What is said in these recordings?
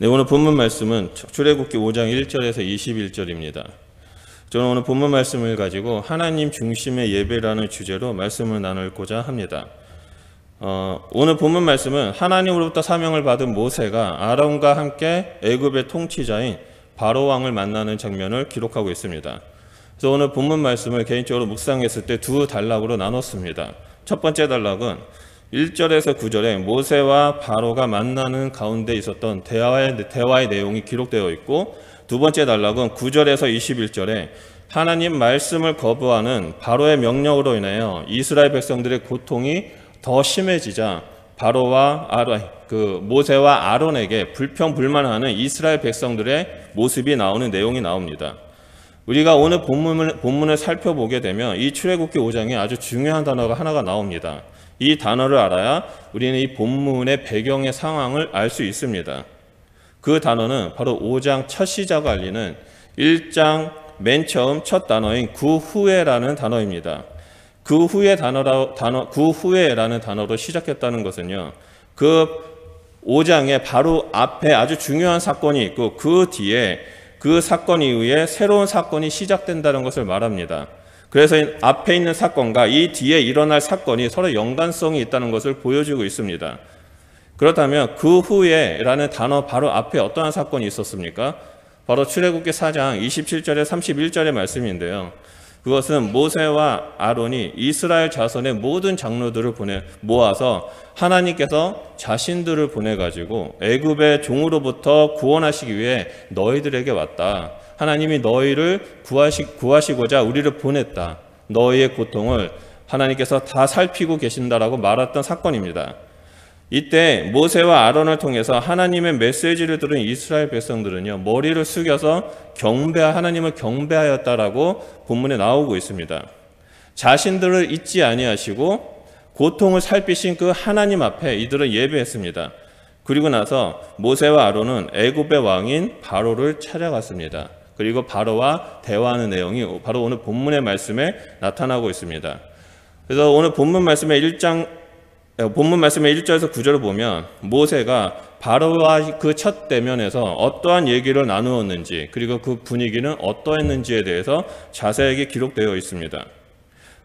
네, 오늘 본문 말씀은 출애굽기 5장 1절에서 21절입니다. 저는 오늘 본문 말씀을 가지고 하나님 중심의 예배라는 주제로 말씀을 나누고자 합니다. 오늘 본문 말씀은 하나님으로부터 사명을 받은 모세가 아론과 함께 애굽의 통치자인 바로 왕을 만나는 장면을 기록하고 있습니다. 그래서 오늘 본문 말씀을 개인적으로 묵상했을 때 두 단락으로 나눴습니다. 첫 번째 단락은 1절에서 9절에 모세와 바로가 만나는 가운데 있었던 대화의 내용이 기록되어 있고, 두 번째 단락은 9절에서 21절에 하나님 말씀을 거부하는 바로의 명령으로 인하여 이스라엘 백성들의 고통이 더 심해지자 바로와 모세와 아론에게 불평불만하는 이스라엘 백성들의 모습이 나오는 내용이 나옵니다. 우리가 오늘 본문을 살펴보게 되면 이 출애굽기 5장에 아주 중요한 단어가 하나가 나옵니다. 이 단어를 알아야 우리는 이 본문의 배경의 상황을 알 수 있습니다. 그 단어는 바로 5장 첫 시작을 알리는 1장 맨 처음 첫 단어인 그 후에라는 단어입니다. 그 후에라는 단어로 시작했다는 것은요, 그 5장의 바로 앞에 아주 중요한 사건이 있고 그 뒤에 그 사건 이후에 새로운 사건이 시작된다는 것을 말합니다. 그래서 앞에 있는 사건과 이 뒤에 일어날 사건이 서로 연관성이 있다는 것을 보여주고 있습니다. 그렇다면 그 후에라는 단어 바로 앞에 어떠한 사건이 있었습니까? 바로 출애굽기 4장 27절에 31절의 말씀인데요. 그것은 모세와 아론이 이스라엘 자손의 모든 장로들을 모아서 하나님께서 자신들을 보내가지고 애굽의 종으로부터 구원하시기 위해 너희들에게 왔다. 하나님이 너희를 구하시고자 우리를 보냈다. 너희의 고통을 하나님께서 다 살피고 계신다라고 말했던 사건입니다. 이때 모세와 아론을 통해서 하나님의 메시지를 들은 이스라엘 백성들은요, 머리를 숙여서 하나님을 경배하였다라고 본문에 나오고 있습니다. 자신들을 잊지 아니하시고 고통을 살피신 그 하나님 앞에 이들은 예배했습니다. 그리고 나서 모세와 아론은 애굽의 왕인 바로를 찾아갔습니다. 그리고 바로와 대화하는 내용이 바로 오늘 본문의 말씀에 나타나고 있습니다. 그래서 오늘 본문 말씀의 1절에서 9절을 보면 모세가 바로와 그 첫 대면에서 어떠한 얘기를 나누었는지, 그리고 그 분위기는 어떠했는지에 대해서 자세하게 기록되어 있습니다.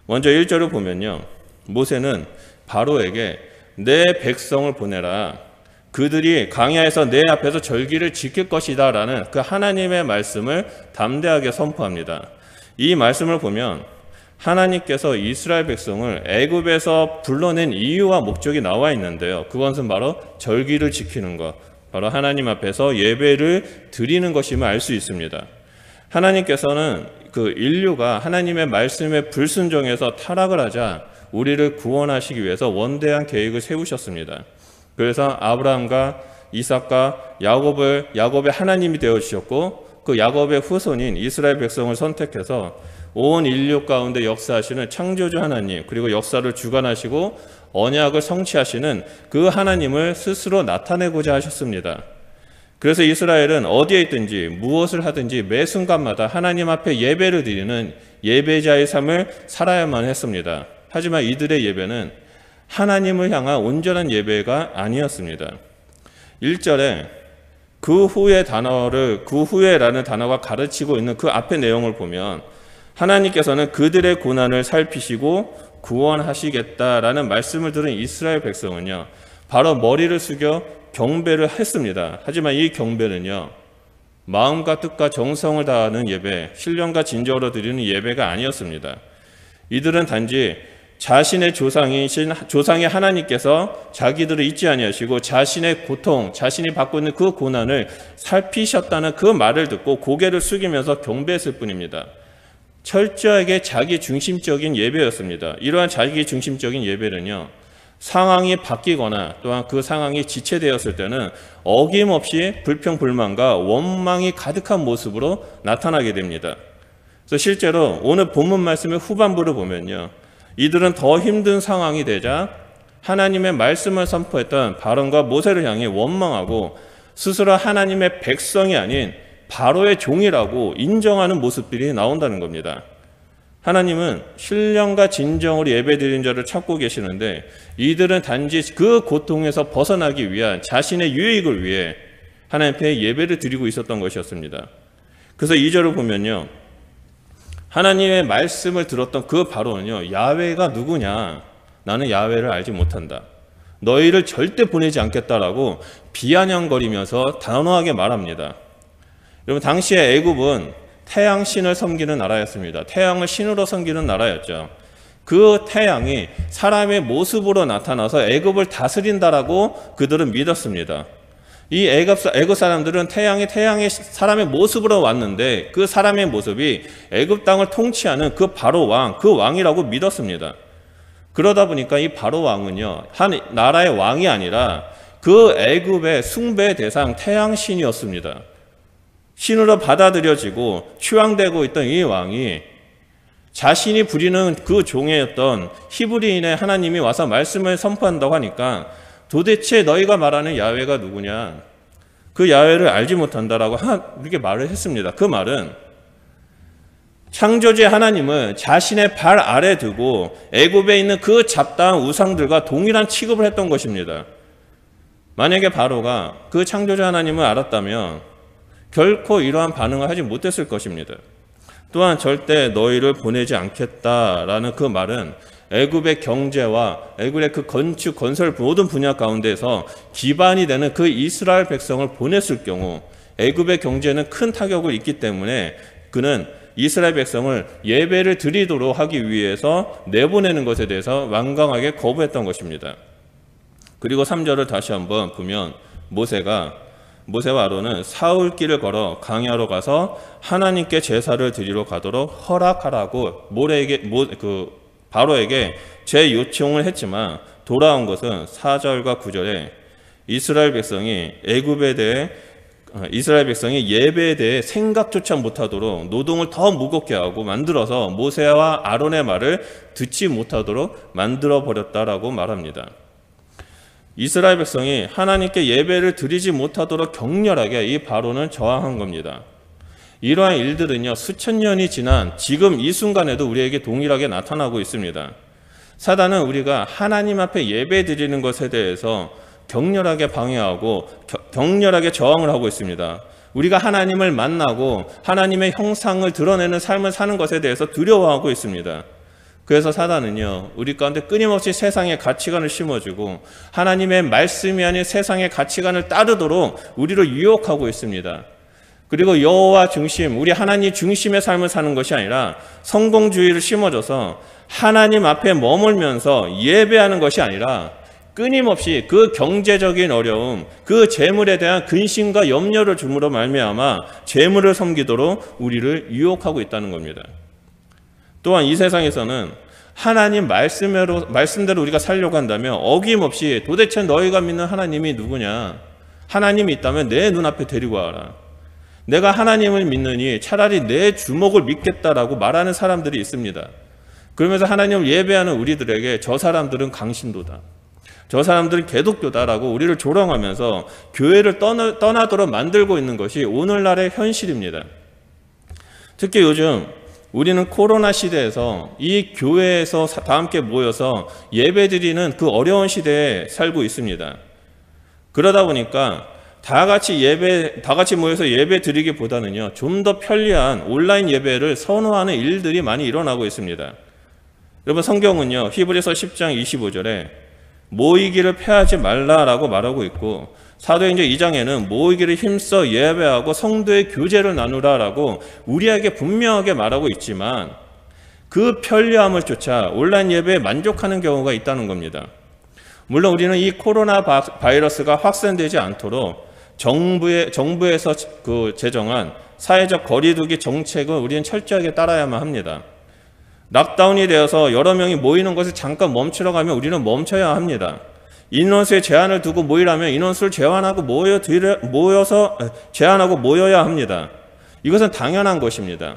먼저 1절을 보면요, 모세는 바로에게 내 백성을 보내라. 그들이 광야에서 내 앞에서 절기를 지킬 것이다 라는 그 하나님의 말씀을 담대하게 선포합니다. 이 말씀을 보면 하나님께서 이스라엘 백성을 애굽에서 불러낸 이유와 목적이 나와 있는데요. 그것은 바로 절기를 지키는 것, 바로 하나님 앞에서 예배를 드리는 것임을 알 수 있습니다. 하나님께서는 그 인류가 하나님의 말씀에 불순종해서 타락을 하자 우리를 구원하시기 위해서 원대한 계획을 세우셨습니다. 그래서 아브라함과 이삭과 야곱의 하나님이 되어주셨고, 그 야곱의 후손인 이스라엘 백성을 선택해서 온 인류 가운데 역사하시는 창조주 하나님, 그리고 역사를 주관하시고 언약을 성취하시는 그 하나님을 스스로 나타내고자 하셨습니다. 그래서 이스라엘은 어디에 있든지 무엇을 하든지 매 순간마다 하나님 앞에 예배를 드리는 예배자의 삶을 살아야만 했습니다. 하지만 이들의 예배는 하나님을 향한 온전한 예배가 아니었습니다. 1절에 그 후에라는 단어가 가르치고 있는 그 앞의 내용을 보면 하나님께서는 그들의 고난을 살피시고 구원하시겠다라는 말씀을 들은 이스라엘 백성은요, 바로 머리를 숙여 경배를 했습니다. 하지만 이 경배는요, 마음과 뜻과 정성을 다하는 예배, 신령과 진정으로 드리는 예배가 아니었습니다. 이들은 단지 자신의 조상의 하나님께서 자기들을 잊지 아니하시고 자신의 고통, 자신이 받고 있는 그 고난을 살피셨다는 그 말을 듣고 고개를 숙이면서 경배했을 뿐입니다. 철저하게 자기 중심적인 예배였습니다. 이러한 자기 중심적인 예배는요, 상황이 바뀌거나 또한 그 상황이 지체되었을 때는 어김없이 불평불만과 원망이 가득한 모습으로 나타나게 됩니다. 그래서 실제로 오늘 본문 말씀의 후반부를 보면요, 이들은 더 힘든 상황이 되자 하나님의 말씀을 선포했던 바론과 모세를 향해 원망하고 스스로 하나님의 백성이 아닌 바로의 종이라고 인정하는 모습들이 나온다는 겁니다. 하나님은 신령과 진정으로 예배드리는 자를 찾고 계시는데 이들은 단지 그 고통에서 벗어나기 위한 자신의 유익을 위해 하나님 앞에 예배를 드리고 있었던 것이었습니다. 그래서 2절을 보면요, 하나님의 말씀을 들었던 그 바로는요, 야훼가 누구냐, 나는 야훼를 알지 못한다, 너희를 절대 보내지 않겠다라고 비아냥거리면서 단호하게 말합니다. 여러분, 당시에 애굽은 태양신을 섬기는 나라였습니다. 태양을 신으로 섬기는 나라였죠. 그 태양이 사람의 모습으로 나타나서 애굽을 다스린다라고 그들은 믿었습니다. 이 애굽 사람들은 태양이 사람의 모습으로 왔는데 그 사람의 모습이 애굽 땅을 통치하는 그 바로 왕, 그 왕이라고 믿었습니다. 그러다 보니까 이 바로 왕은요, 한 나라의 왕이 아니라 그 애굽의 숭배 대상 태양신이었습니다. 신으로 받아들여지고 추앙되고 있던 이 왕이 자신이 부리는 그 종이었던 히브리인의 하나님이 와서 말씀을 선포한다고 하니까 도대체 너희가 말하는 야훼가 누구냐, 그 야훼를 알지 못한다라고 이렇게 말을 했습니다. 그 말은 창조주의 하나님을 자신의 발 아래 두고 애굽에 있는 그 잡다한 우상들과 동일한 취급을 했던 것입니다. 만약에 바로가 그 창조주 하나님을 알았다면 결코 이러한 반응을 하지 못했을 것입니다. 또한 절대 너희를 보내지 않겠다라는 그 말은 애굽의 경제와 애굽의 그 건축, 건설 모든 분야 가운데서 기반이 되는 그 이스라엘 백성을 보냈을 경우 애굽의 경제는 큰 타격을 입기 때문에 그는 이스라엘 백성을 예배를 드리도록 하기 위해서 내보내는 것에 대해서 완강하게 거부했던 것입니다. 그리고 3절을 다시 한번 보면 모세와 아론은 사울길을 걸어 광야로 가서 하나님께 제사를 드리러 가도록 허락하라고 바로에게 제 요청을 했지만 돌아온 것은 4절과 9절에 이스라엘 백성이 예배에 대해 생각조차 못하도록 노동을 더 무겁게 하고 만들어서 모세와 아론의 말을 듣지 못하도록 만들어 버렸다라고 말합니다. 이스라엘 백성이 하나님께 예배를 드리지 못하도록 격렬하게 이 바로는 저항한 겁니다. 이러한 일들은요, 수천 년이 지난 지금 이 순간에도 우리에게 동일하게 나타나고 있습니다. 사단은 우리가 하나님 앞에 예배 드리는 것에 대해서 격렬하게 방해하고 격렬하게 저항을 하고 있습니다. 우리가 하나님을 만나고 하나님의 형상을 드러내는 삶을 사는 것에 대해서 두려워하고 있습니다. 그래서 사단은요, 우리 가운데 끊임없이 세상의 가치관을 심어주고 하나님의 말씀이 아닌 세상의 가치관을 따르도록 우리를 유혹하고 있습니다. 그리고 여호와 중심, 우리 하나님 중심의 삶을 사는 것이 아니라 성공주의를 심어줘서 하나님 앞에 머물면서 예배하는 것이 아니라 끊임없이 그 경제적인 어려움, 그 재물에 대한 근심과 염려를 줌으로 말미암아 재물을 섬기도록 우리를 유혹하고 있다는 겁니다. 또한 이 세상에서는 하나님 말씀대로 우리가 살려고 한다면 어김없이 도대체 너희가 믿는 하나님이 누구냐, 하나님이 있다면 내 눈앞에 데리고 와라, 내가 하나님을 믿느니 차라리 내 주먹을 믿겠다라고 말하는 사람들이 있습니다. 그러면서 하나님을 예배하는 우리들에게 저 사람들은 강신도다, 저 사람들은 개독교다라고 우리를 조롱하면서 교회를 떠나도록 만들고 있는 것이 오늘날의 현실입니다. 특히 요즘 우리는 코로나 시대에서 이 교회에서 다 함께 모여서 예배드리는 그 어려운 시대에 살고 있습니다. 그러다 보니까 다 같이 모여서 예배 드리기보다는요, 좀 더 편리한 온라인 예배를 선호하는 일들이 많이 일어나고 있습니다. 여러분, 성경은요, 히브리서 10장 25절에 모이기를 패하지 말라라고 말하고 있고, 사도행전 2장에는 모이기를 힘써 예배하고 성도의 교제를 나누라라고 우리에게 분명하게 말하고 있지만 그 편리함을 쫓아 온라인 예배에 만족하는 경우가 있다는 겁니다. 물론 우리는 이 코로나 바이러스가 확산되지 않도록 정부에서 제정한 사회적 거리두기 정책을 우리는 철저하게 따라야만 합니다. 락다운이 되어서 여러 명이 모이는 것을 잠깐 멈추려고 하면 우리는 멈춰야 합니다. 인원수에 제한을 두고 모이라면 인원수를 제한하고 모여야 합니다. 이것은 당연한 것입니다.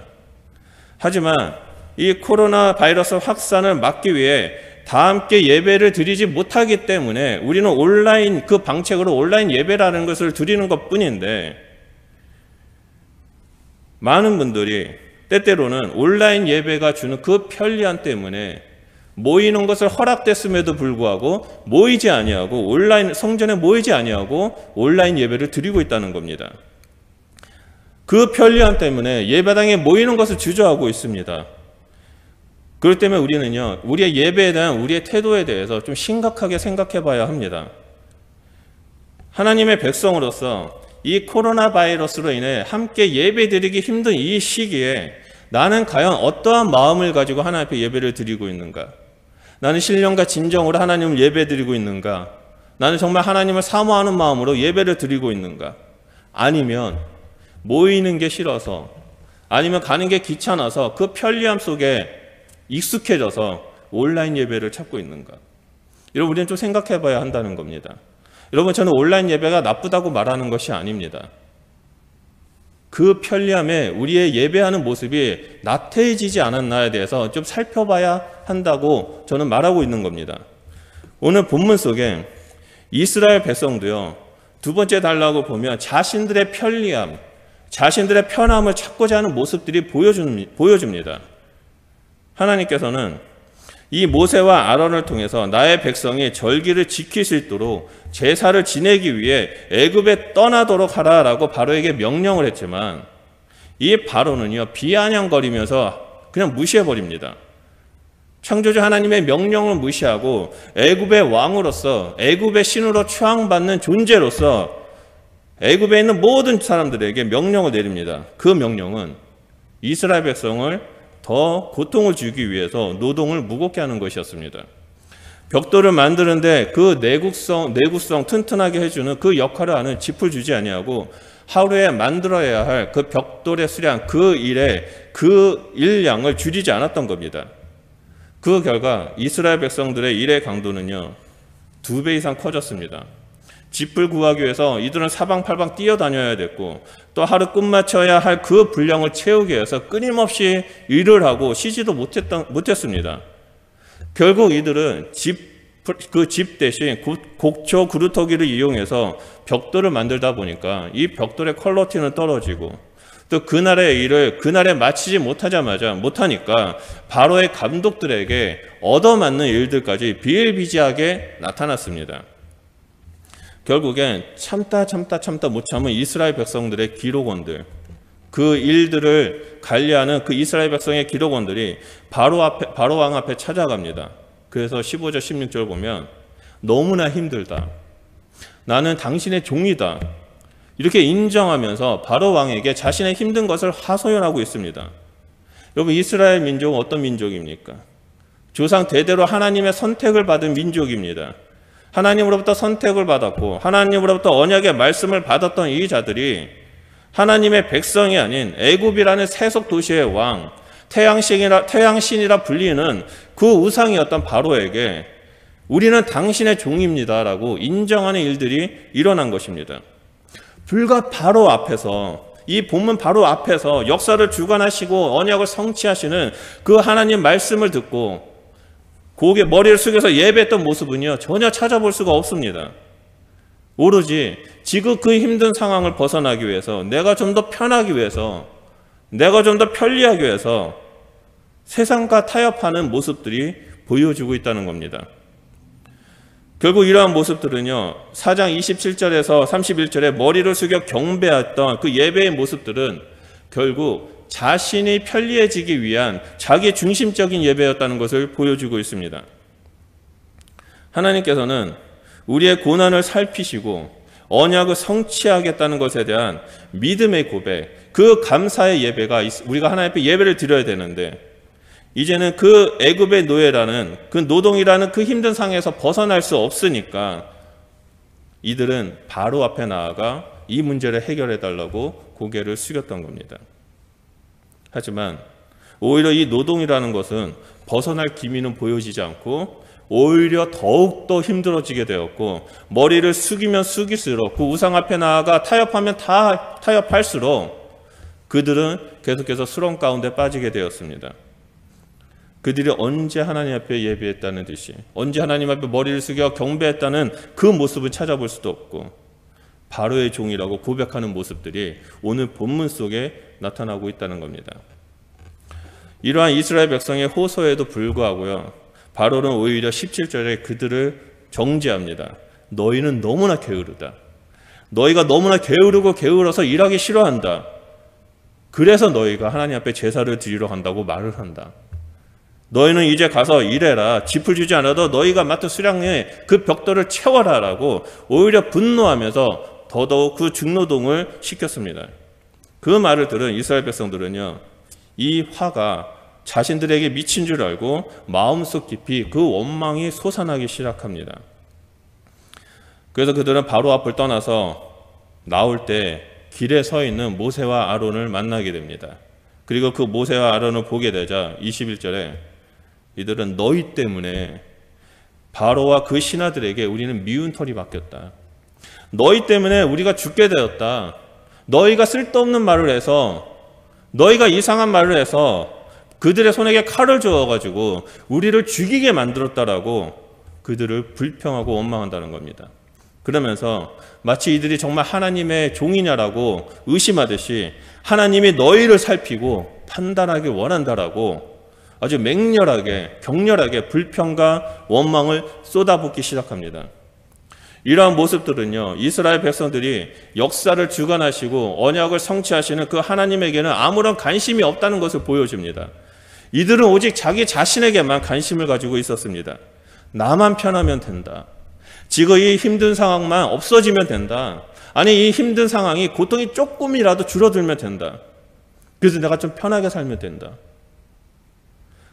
하지만 이 코로나 바이러스 확산을 막기 위해 다 함께 예배를 드리지 못하기 때문에 우리는 온라인 그 방책으로 온라인 예배라는 것을 드리는 것 뿐인데, 많은 분들이 때때로는 온라인 예배가 주는 그 편리함 때문에 모이는 것을 허락됐음에도 불구하고 모이지 아니하고 온라인 성전에 모이지 아니하고 온라인 예배를 드리고 있다는 겁니다. 그 편리함 때문에 예배당에 모이는 것을 주저하고 있습니다. 그렇기 때문에 우리는요, 우리의 예배에 대한 우리의 태도에 대해서 좀 심각하게 생각해 봐야 합니다. 하나님의 백성으로서 이 코로나 바이러스로 인해 함께 예배 드리기 힘든 이 시기에 나는 과연 어떠한 마음을 가지고 하나님 앞에 예배를 드리고 있는가? 나는 신령과 진정으로 하나님을 예배 드리고 있는가? 나는 정말 하나님을 사모하는 마음으로 예배를 드리고 있는가? 아니면 모이는 게 싫어서, 아니면 가는 게 귀찮아서 그 편리함 속에 익숙해져서 온라인 예배를 찾고 있는가? 여러분, 우리는 좀 생각해 봐야 한다는 겁니다. 여러분, 저는 온라인 예배가 나쁘다고 말하는 것이 아닙니다. 그 편리함에 우리의 예배하는 모습이 나태해지지 않았나에 대해서 좀 살펴봐야 한다고 저는 말하고 있는 겁니다. 오늘 본문 속에 이스라엘 백성도요, 두 번째 단락을 보면 자신들의 편리함, 자신들의 편함을 찾고자 하는 모습들이 보여줍니다. 하나님께서는 이 모세와 아론을 통해서 나의 백성이 절기를 지킬 수 있도록 제사를 지내기 위해 애굽에 떠나도록 하라라고 바로에게 명령을 했지만 이 바로는요, 비아냥거리면서 그냥 무시해버립니다. 창조주 하나님의 명령을 무시하고 애굽의 왕으로서, 애굽의 신으로 추앙받는 존재로서 애굽에 있는 모든 사람들에게 명령을 내립니다. 그 명령은 이스라엘 백성을 더 고통을 주기 위해서 노동을 무겁게 하는 것이었습니다. 벽돌을 만드는데 그 내구성 튼튼하게 해주는 그 역할을 하는 짚을 주지 아니하고 하루에 만들어야 할 그 벽돌의 수량, 그 일량을 줄이지 않았던 겁니다. 그 결과 이스라엘 백성들의 일의 강도는요, 2배 이상 커졌습니다. 짚을 구하기 위해서 이들은 사방팔방 뛰어다녀야 됐고, 또 하루 끝마쳐야 할 그 분량을 채우기 위해서 끊임없이 일을 하고 쉬지도 못했습니다. 결국 이들은 그 집 대신 곡초 구루터기를 이용해서 벽돌을 만들다 보니까 이 벽돌의 퀄리티는 떨어지고, 또 그날의 일을 그날에 마치지 못하니까 바로의 감독들에게 얻어맞는 일들까지 비일비재하게 나타났습니다. 결국엔 참다 못 참은 이스라엘 백성들의 기록원들, 그 일들을 관리하는 그 이스라엘 백성의 기록원들이 바로 왕 앞에 찾아갑니다. 그래서 15절 16절 보면 너무나 힘들다, 나는 당신의 종이다, 이렇게 인정하면서 바로 왕에게 자신의 힘든 것을 하소연하고 있습니다. 여러분, 이스라엘 민족은 어떤 민족입니까? 조상 대대로 하나님의 선택을 받은 민족입니다. 하나님으로부터 선택을 받았고 하나님으로부터 언약의 말씀을 받았던 이 자들이 하나님의 백성이 아닌 애굽이라는 세속 도시의 왕, 태양신이라 불리는 그 우상이었던 바로에게 우리는 당신의 종입니다라고 인정하는 일들이 일어난 것입니다. 불과 바로 앞에서, 이 본문 바로 앞에서 역사를 주관하시고 언약을 성취하시는 그 하나님 말씀을 듣고 고개 머리를 숙여서 예배했던 모습은요, 전혀 찾아볼 수가 없습니다. 오로지 지금 그 힘든 상황을 벗어나기 위해서, 내가 좀 더 편하기 위해서, 내가 좀 더 편리하기 위해서 세상과 타협하는 모습들이 보여주고 있다는 겁니다. 결국 이러한 모습들은요, 4장 27절에서 31절에 머리를 숙여 경배했던 그 예배의 모습들은 결국 자신이 편리해지기 위한 자기 중심적인 예배였다는 것을 보여주고 있습니다. 하나님께서는 우리의 고난을 살피시고 언약을 성취하겠다는 것에 대한 믿음의 고백, 그 감사의 예배가 우리가 하나님 앞에 예배를 드려야 되는데, 이제는 그 애굽의 노예라는, 그 노동이라는 그 힘든 상황에서 벗어날 수 없으니까 이들은 바로 앞에 나아가 이 문제를 해결해 달라고 고개를 숙였던 겁니다. 하지만 오히려 이 노동이라는 것은 벗어날 기미는 보여지지 않고 오히려 더욱더 힘들어지게 되었고, 머리를 숙이면 숙일수록, 그 우상 앞에 나아가 타협하면 다 타협할수록 그들은 계속해서 수렁 가운데 빠지게 되었습니다. 그들이 언제 하나님 앞에 예배했다는 듯이, 언제 하나님 앞에 머리를 숙여 경배했다는 그 모습을 찾아볼 수도 없고, 바로의 종이라고 고백하는 모습들이 오늘 본문 속에 나타나고 있다는 겁니다. 이러한 이스라엘 백성의 호소에도 불구하고요, 바로는 오히려 17절에 그들을 정죄합니다. 너희는 너무나 게으르다. 너희가 너무나 게으르고 게을러서 일하기 싫어한다. 그래서 너희가 하나님 앞에 제사를 드리러 간다고 말을 한다. 너희는 이제 가서 일해라. 짚을 주지 않아도 너희가 맡은 수량에 그 벽돌을 채워라 라고 오히려 분노하면서 더더욱 그 중노동을 시켰습니다. 그 말을 들은 이스라엘 백성들은요, 이 화가 자신들에게 미친 줄 알고 마음속 깊이 그 원망이 솟아나기 시작합니다. 그래서 그들은 바로 앞을 떠나서 나올 때 길에 서 있는 모세와 아론을 만나게 됩니다. 그리고 그 모세와 아론을 보게 되자 21절에 이들은 너희 때문에 바로와 그 신하들에게 우리는 미운 털이 바뀌었다. 너희 때문에 우리가 죽게 되었다. 너희가 쓸데없는 말을 해서, 너희가 이상한 말을 해서 그들의 손에게 칼을 주어가지고 우리를 죽이게 만들었다라고 그들을 불평하고 원망한다는 겁니다. 그러면서 마치 이들이 정말 하나님의 종이냐라고 의심하듯이 하나님이 너희를 살피고 판단하길 원한다라고 아주 맹렬하게, 격렬하게 불평과 원망을 쏟아붓기 시작합니다. 이러한 모습들은요, 이스라엘 백성들이 역사를 주관하시고 언약을 성취하시는 그 하나님에게는 아무런 관심이 없다는 것을 보여줍니다. 이들은 오직 자기 자신에게만 관심을 가지고 있었습니다. 나만 편하면 된다. 지금 이 힘든 상황만 없어지면 된다. 아니, 이 힘든 상황이 고통이 조금이라도 줄어들면 된다. 그래서 내가 좀 편하게 살면 된다.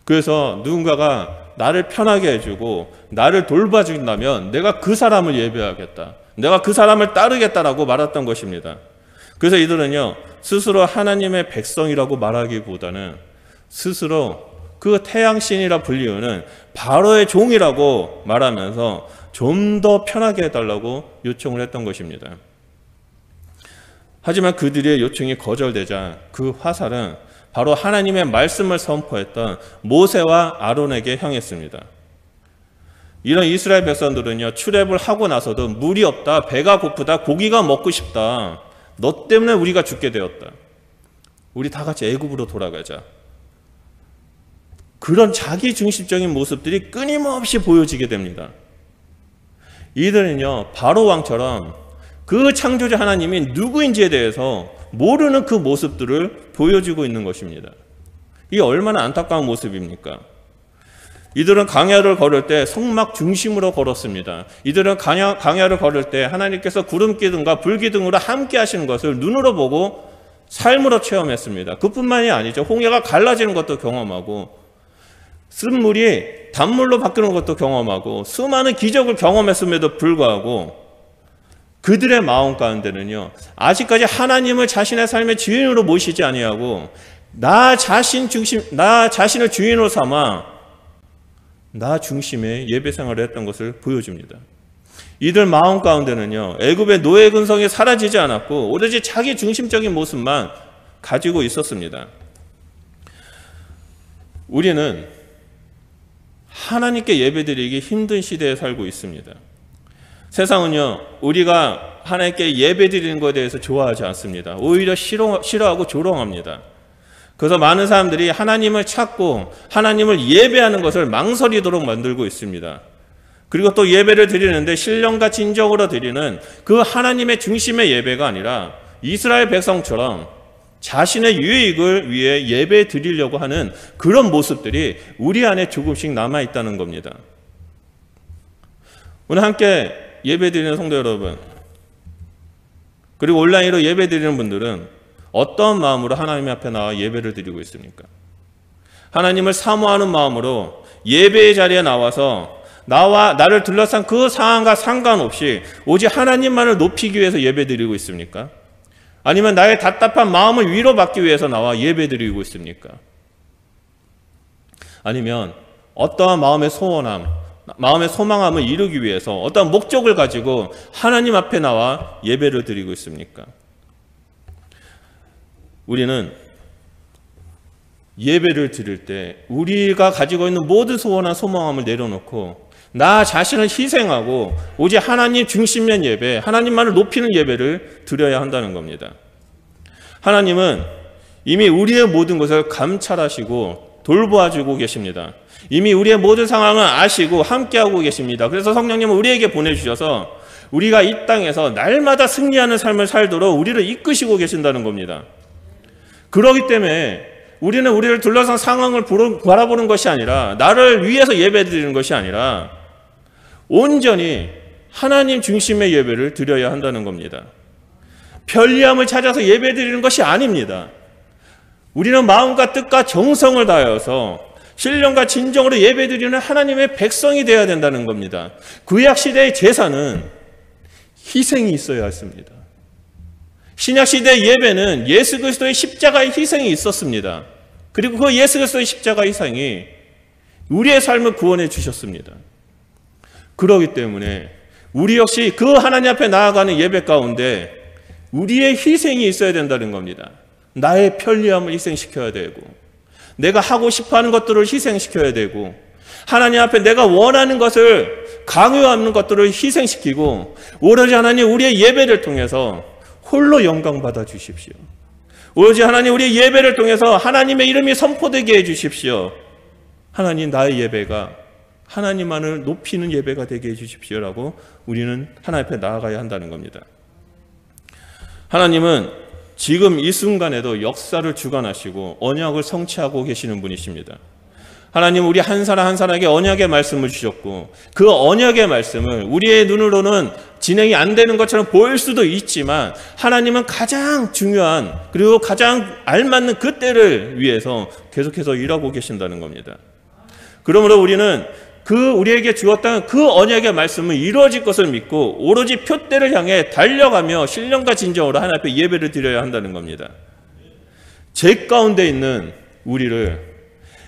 그래서 누군가가 나를 편하게 해주고 나를 돌봐준다면 내가 그 사람을 예배하겠다. 내가 그 사람을 따르겠다라고 말했던 것입니다. 그래서 이들은요, 스스로 하나님의 백성이라고 말하기보다는 스스로 그 태양신이라 불리우는 바로의 종이라고 말하면서 좀 더 편하게 해달라고 요청을 했던 것입니다. 하지만 그들의 요청이 거절되자 그 화살은 바로 하나님의 말씀을 선포했던 모세와 아론에게 향했습니다. 이런 이스라엘 백성들은요, 출애굽을 하고 나서도 물이 없다, 배가 고프다, 고기가 먹고 싶다, 너 때문에 우리가 죽게 되었다, 우리 다 같이 애굽으로 돌아가자, 그런 자기중심적인 모습들이 끊임없이 보여지게 됩니다. 이들은요, 바로 왕처럼 그 창조자 하나님이 누구인지에 대해서 모르는 그 모습들을 보여주고 있는 것입니다. 이게 얼마나 안타까운 모습입니까? 이들은 강야를 걸을 때 성막 중심으로 걸었습니다. 이들은 강야를 걸을 때 하나님께서 구름기둥과 불기둥으로 함께 하시는 것을 눈으로 보고 삶으로 체험했습니다. 그뿐만이 아니죠. 홍해가 갈라지는 것도 경험하고 쓴물이 단물로 바뀌는 것도 경험하고 수많은 기적을 경험했음에도 불구하고 그들의 마음 가운데는요, 아직까지 하나님을 자신의 삶의 주인으로 모시지 아니하고 나 자신을 주인으로 삼아 나 중심의 예배 생활을 했던 것을 보여줍니다. 이들 마음 가운데는요, 애굽의 노예 근성이 사라지지 않았고 오로지 자기 중심적인 모습만 가지고 있었습니다. 우리는 하나님께 예배드리기 힘든 시대에 살고 있습니다. 세상은요, 우리가 하나님께 예배드리는 것에 대해서 좋아하지 않습니다. 오히려 싫어하고 조롱합니다. 그래서 많은 사람들이 하나님을 찾고 하나님을 예배하는 것을 망설이도록 만들고 있습니다. 그리고 또 예배를 드리는데 신령과 진정으로 드리는 그 하나님의 중심의 예배가 아니라 이스라엘 백성처럼 자신의 유익을 위해 예배 드리려고 하는 그런 모습들이 우리 안에 조금씩 남아있다는 겁니다. 오늘 함께 예배 드리는 성도 여러분, 그리고 온라인으로 예배 드리는 분들은 어떤 마음으로 하나님 앞에 나와 예배를 드리고 있습니까? 하나님을 사모하는 마음으로 예배의 자리에 나와서 나를 둘러싼 그 상황과 상관없이 오직 하나님만을 높이기 위해서 예배 드리고 있습니까? 아니면 나의 답답한 마음을 위로받기 위해서 나와 예배 드리고 있습니까? 아니면 어떠한 마음의 소원함, 마음의 소망함을 이루기 위해서 어떤 목적을 가지고 하나님 앞에 나와 예배를 드리고 있습니까? 우리는 예배를 드릴 때 우리가 가지고 있는 모든 소원한 소망함을 내려놓고 나 자신을 희생하고 오직 하나님 중심의 예배, 하나님만을 높이는 예배를 드려야 한다는 겁니다. 하나님은 이미 우리의 모든 것을 감찰하시고 돌보아주고 계십니다. 이미 우리의 모든 상황을 아시고 함께하고 계십니다. 그래서 성령님은 우리에게 보내주셔서 우리가 이 땅에서 날마다 승리하는 삶을 살도록 우리를 이끄시고 계신다는 겁니다. 그렇기 때문에 우리는 우리를 둘러싼 상황을 바라보는 것이 아니라, 나를 위해서 예배드리는 것이 아니라 온전히 하나님 중심의 예배를 드려야 한다는 겁니다. 편리함을 찾아서 예배드리는 것이 아닙니다. 우리는 마음과 뜻과 정성을 다하여서 신령과 진정으로 예배드리는 하나님의 백성이 되어야 된다는 겁니다. 구약시대의 제사는 희생이 있어야 했습니다. 신약시대의 예배는 예수 그리스도의 십자가의 희생이 있었습니다. 그리고 그 예수 그리스도의 십자가 희생이 우리의 삶을 구원해 주셨습니다. 그렇기 때문에 우리 역시 그 하나님 앞에 나아가는 예배 가운데 우리의 희생이 있어야 된다는 겁니다. 나의 편리함을 희생시켜야 되고, 내가 하고 싶어하는 것들을 희생시켜야 되고, 하나님 앞에 내가 원하는 것을 강요하는 것들을 희생시키고, 오로지 하나님 우리의 예배를 통해서 홀로 영광 받아 주십시오. 오로지 하나님 우리의 예배를 통해서 하나님의 이름이 선포되게 해 주십시오. 하나님 나의 예배가 하나님만을 높이는 예배가 되게 해 주십시오라고 우리는 하나님 앞에 나아가야 한다는 겁니다. 하나님은 지금 이 순간에도 역사를 주관하시고 언약을 성취하고 계시는 분이십니다. 하나님 우리 한 사람 한 사람에게 언약의 말씀을 주셨고, 그 언약의 말씀을 우리의 눈으로는 진행이 안 되는 것처럼 보일 수도 있지만 하나님은 가장 중요한 그리고 가장 알맞는 그 때를 위해서 계속해서 일하고 계신다는 겁니다. 그러므로 우리는 우리에게 주었던 그 언약의 말씀은 이루어질 것을 믿고 오로지 표대를 향해 달려가며 신령과 진정으로 하나님 앞에 예배를 드려야 한다는 겁니다. 죄 가운데 있는 우리를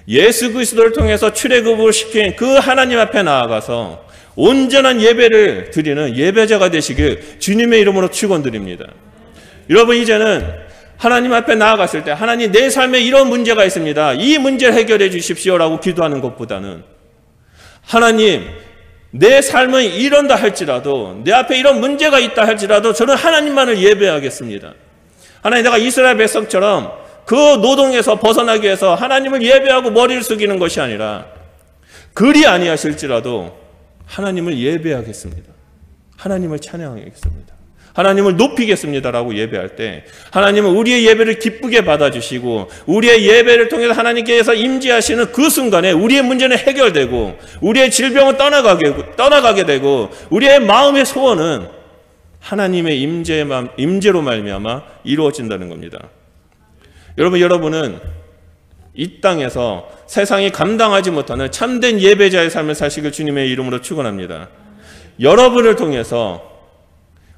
예수 그리스도를 통해서 출애굽을 시킨 그 하나님 앞에 나아가서 온전한 예배를 드리는 예배자가 되시길 주님의 이름으로 축원드립니다. 여러분, 이제는 하나님 앞에 나아갔을 때 하나님 내 삶에 이런 문제가 있습니다, 이 문제를 해결해 주십시오라고 기도하는 것보다는 하나님 내 삶은 이런다 할지라도, 내 앞에 이런 문제가 있다 할지라도 저는 하나님만을 예배하겠습니다. 하나님 내가 이스라엘 백성처럼 그 노동에서 벗어나기 위해서 하나님을 예배하고 머리를 숙이는 것이 아니라 그리 아니하실지라도 하나님을 예배하겠습니다. 하나님을 찬양하겠습니다. 하나님을 높이겠습니다라고 예배할 때 하나님은 우리의 예배를 기쁘게 받아주시고 우리의 예배를 통해서 하나님께서 임재하시는 그 순간에 우리의 문제는 해결되고 우리의 질병은 떠나가게 되고 우리의 마음의 소원은 하나님의 임재로 말미암아 이루어진다는 겁니다. 여러분은 이 땅에서 세상이 감당하지 못하는 참된 예배자의 삶을 사시길 주님의 이름으로 축원합니다. 여러분을 통해서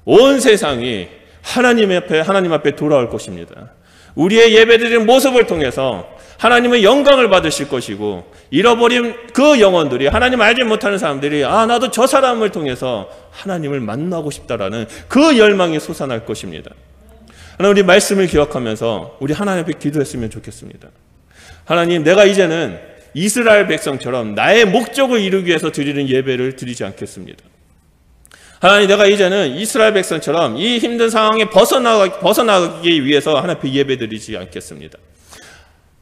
온 세상이 하나님 앞에 돌아올 것입니다. 우리의 예배드리는 모습을 통해서 하나님의 영광을 받으실 것이고, 잃어버린 그 영혼들이, 하나님 알지 못하는 사람들이 나도 저 사람을 통해서 하나님을 만나고 싶다라는 그 열망이 솟아날 것입니다. 하나님, 우리 말씀을 기억하면서 우리 하나님 앞에 기도했으면 좋겠습니다. 하나님, 내가 이제는 이스라엘 백성처럼 나의 목적을 이루기 위해서 드리는 예배를 드리지 않겠습니다. 하나님, 내가 이제는 이스라엘 백성처럼 이 힘든 상황에 벗어나기 위해서 하나님 앞에 예배드리지 않겠습니다.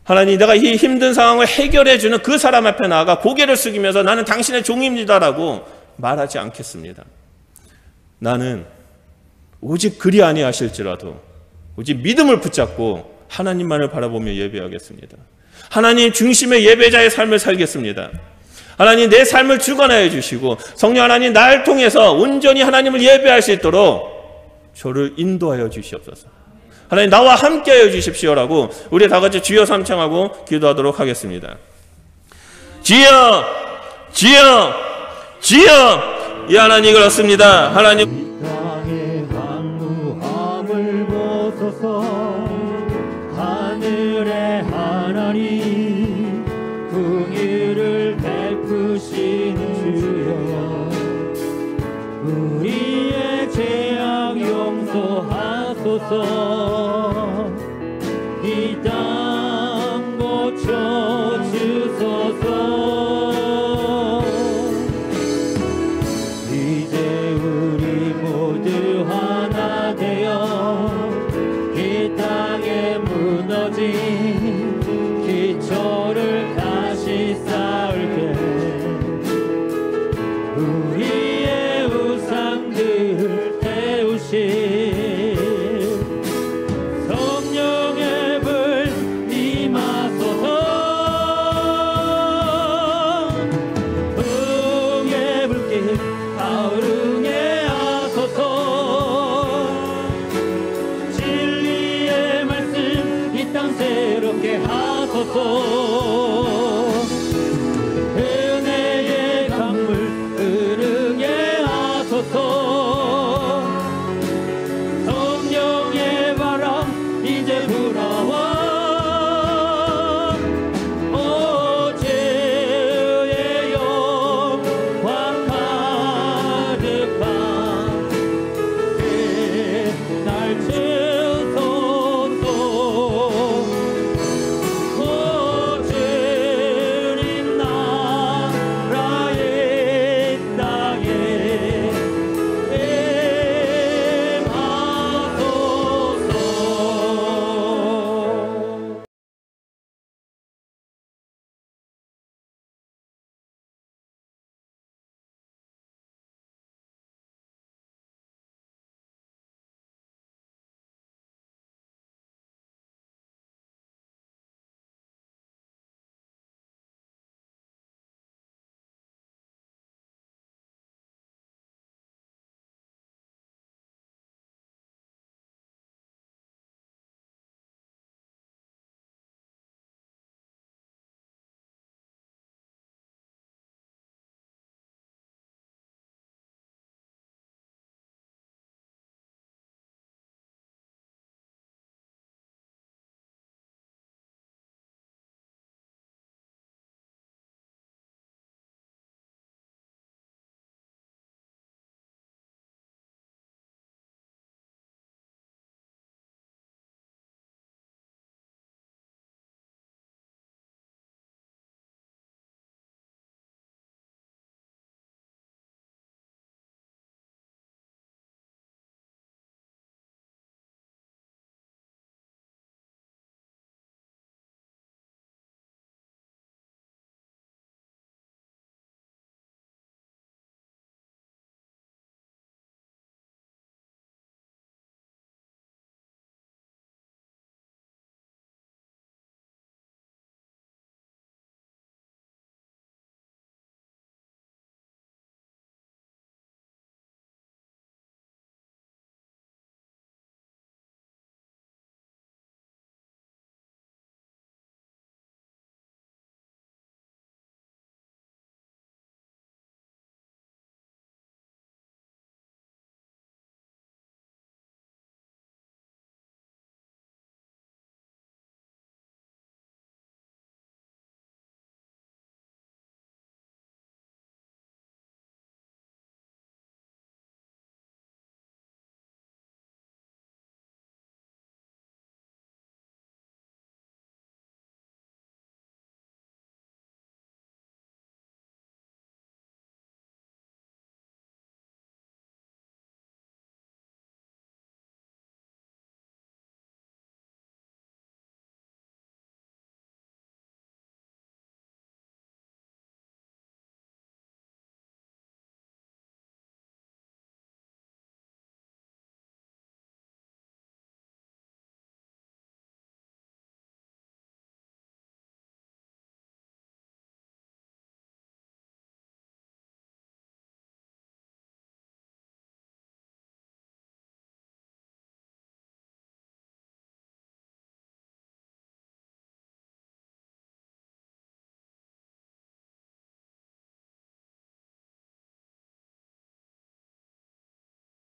하나님, 내가 이 힘든 상황을 해결해주는 그 사람 앞에 나아가 고개를 숙이면서 나는 당신의 종입니다라고 말하지 않겠습니다. 나는 오직 그리 아니하실지라도 오직 믿음을 붙잡고 하나님만을 바라보며 예배하겠습니다. 하나님 중심의 예배자의 삶을 살겠습니다. 하나님, 내 삶을 주관하여 주시고 성령 하나님, 나를 통해서 온전히 하나님을 예배할 수 있도록 저를 인도하여 주시옵소서. 하나님, 나와 함께하여 주십시오라고 우리 다 같이 주여 삼창하고 기도하도록 하겠습니다. 주여, 주여, 주여. 이 하나님 그렇습니다. 하나님, 하늘의 하나님, 긍휼을 베푸시는 주여, 우리의 죄악 용서하소서. 이 땅 고쳐 주소서. 이제 우리 모두 하나 되어 이 땅에 무너진 기초를 하소서. 은혜의 강물 흐르게 하소서.